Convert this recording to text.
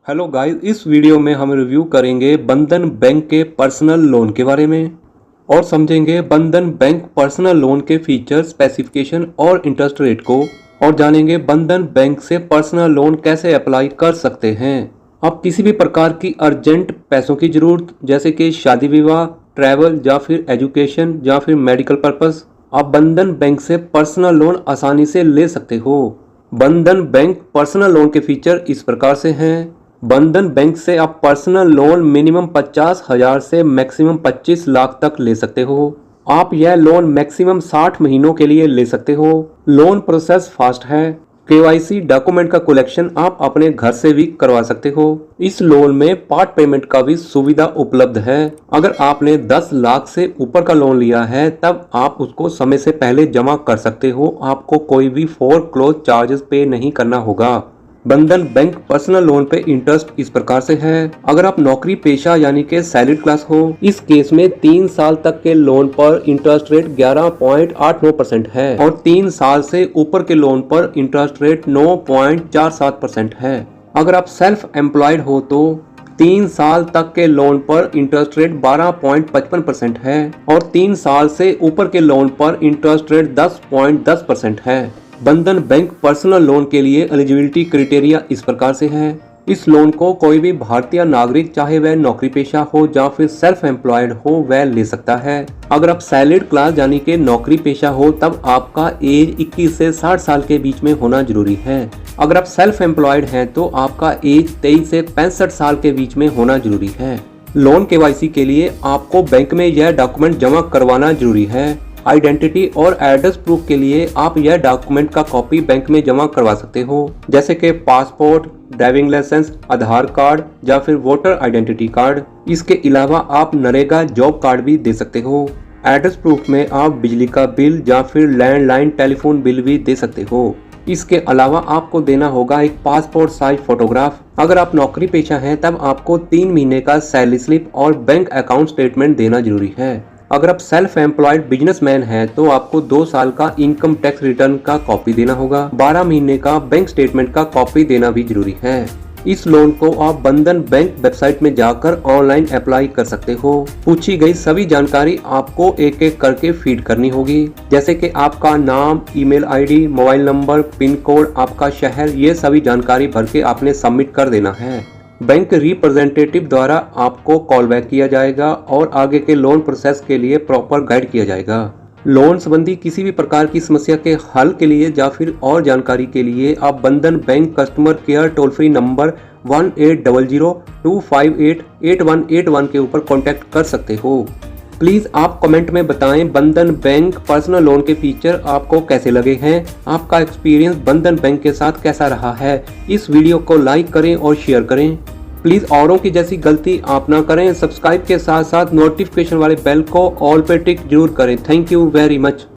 Hello guys, इस video में हम रिव्यू करेंगे बंधन बैंक के पर्सनल लोन के बारे में और समझेंगे बंधन बैंक पर्सनल लोन के फीचर, स्पेसिफिकेशन और इंटरेस्ट रेट को और जानेंगे बंधन बैंक से पर्सनल लोन कैसे अप्लाई कर सकते हैं। आप किसी भी प्रकार की अर्जेंट पैसों की जरूरत जैसे कि शादी विवाह, ट्रैवल या फिर एजुकेशन या फिर मेडिकल पर्पस, आप बंधन बैंक से पर्सनल लोन आसानी से ले सकते हो। बंधन बैंक पर्सनल लोन के फीचर इस प्रकार से हैं। बंधन बैंक से आप पर्सनल लोन मिनिमम 50,000 से मैक्सिमम 25 लाख तक ले सकते हो। आप यह लोन मैक्सिमम 60 महीनों के लिए ले सकते हो। लोन प्रोसेस फास्ट है। केवाईसी डॉक्यूमेंट का कलेक्शन आप अपने घर से भी करवा सकते हो। इस लोन में पार्ट पेमेंट का भी सुविधा उपलब्ध है। अगर आपने 10 लाख से ऊपर का लोन लिया है तब आप उसको समय से पहले जमा कर सकते हो। आपको कोई भी फोरक्लोज चार्जेस पे नहीं करना होगा। बंधन बैंक पर्सनल लोन पे इंटरेस्ट इस प्रकार से है। अगर आप नौकरी पेशा यानी कि सैलरीड क्लास हो, इस केस में 3 साल तक के लोन पर इंटरेस्ट रेट 11.89% है और 3 साल से ऊपर के लोन पर इंटरेस्ट रेट 9.47% है। अगर आप सेल्फ एम्प्लॉयड हो तो 3 साल तक के लोन पर इंटरेस्ट रेट 12.55% है और 3 साल से ऊपर के लोन पर इंटरेस्ट रेट 10.10% है। बंधन बैंक पर्सनल लोन के लिए एलिजिबिलिटी क्राइटेरिया इस प्रकार से है। इस लोन को कोई भी भारतीय नागरिक, चाहे वह नौकरी पेशा हो या फिर सेल्फ एम्प्लॉयड हो, वह ले सकता है। अगर आप सैलरीड क्लास यानी कि नौकरी पेशा हो तब आपका एज 21 से 60 साल के बीच में होना जरूरी है। अगर आप सेल्फ एम्प्लॉयड हैं तो आपका एज 23 से 65 साल के बीच में होना जरूरी है। लोन केवाईसी के लिए आपको बैंक में यह डॉक्यूमेंट जमा करवाना जरूरी है। आइडेंटिटी और एड्रेस प्रूफ के लिए आप यह डॉक्यूमेंट का कॉपी बैंक में जमा करवा सकते हो, जैसे कि पासपोर्ट, ड्राइविंग लाइसेंस, आधार कार्ड या फिर वोटर आइडेंटिटी कार्ड। इसके अलावा आप नरेगा जॉब कार्ड भी दे सकते हो। एड्रेस प्रूफ में आप बिजली का बिल या फिर लैंडलाइन टेलीफोन बिल भी दे सकते हो। इसके अलावा आपको देना होगा एक पासपोर्ट साइज फोटोग्राफ। अगर आप नौकरी पेशा हैं तब आपको 3 महीने का सैलरी स्लिप और बैंक अकाउंट स्टेटमेंट देना जरूरी है। अगर आप सेल्फ एम्प्लॉयड बिजनेसमैन हैं तो आपको 2 साल का इनकम टैक्स रिटर्न का कॉपी देना होगा। 12 महीने का बैंक स्टेटमेंट का कॉपी देना भी जरूरी है। इस लोन को आप बंधन बैंक वेबसाइट में जाकर ऑनलाइन अप्लाई कर सकते हो। पूछी गई सभी जानकारी आपको एक एक करके फीड करनी होगी, जैसे कि आपका नाम, email ID, mobile number, pin code, आपका शहर, ये सभी जानकारी भर के आपने सबमिट कर देना है। बैंक रिप्रेजेंटेटिव द्वारा आपको कॉल बैक किया जाएगा और आगे के लोन प्रोसेस के लिए प्रॉपर गाइड किया जाएगा। लोन संबंधी किसी भी प्रकार की समस्या के हल के लिए या फिर और जानकारी के लिए आप बंधन bank customer care toll free number 1800-258-8181 के ऊपर कॉन्टैक्ट कर सकते हो। प्लीज आप कमेंट में बताएं बंधन बैंक पर्सनल लोन के फीचर आपको कैसे लगे हैं। आपका एक्सपीरियंस बंधन बैंक के साथ कैसा रहा है। इस वीडियो को लाइक करें और शेयर करें। प्लीज औरों की जैसी गलती आप ना करें। सब्सक्राइब के साथ साथ नोटिफिकेशन वाले बेल को ऑल पे टिक जरूर करें। Thank you very much.